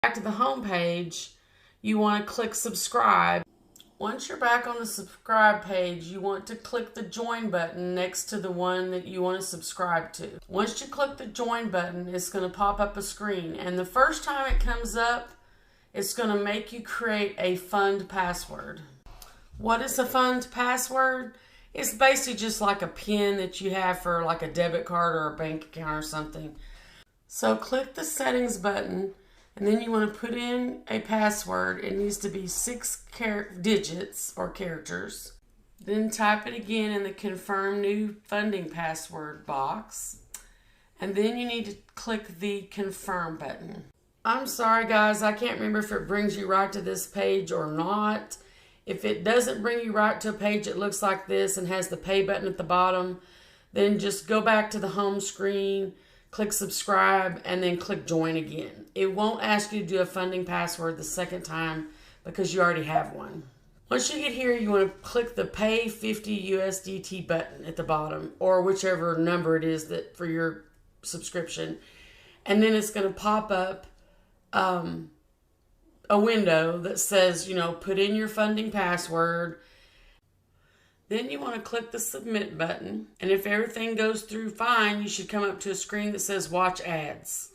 Back to the home page, you want to click subscribe. Once you're back on the subscribe page, you want to click the join button next to the one that you want to subscribe to. Once you click the join button, it's going to pop up a screen. And the first time it comes up, it's going to make you create a fund password. What is a fund password? It's basically just like a PIN that you have for like a debit card or a bank account or something. So click the settings button. And then you want to put in a password. It needs to be 6 digits or characters. Then type it again in the confirm new funding password box. And then you need to click the confirm button. I'm sorry guys, I can't remember if it brings you right to this page or not. If it doesn't bring you right to a page that looks like this and has the pay button at the bottom, then just go back to the home screen, click subscribe, and then click join again. It won't ask you to do a funding password the second time because you already have one. Once you get here, you want to click the pay 50 USDT button at the bottom, or whichever number it is that for your subscription. And then it's going to pop up a window that says, put in your funding password. Then you want to click the submit button, and if everything goes through fine, you should come up to a screen that says watch ads.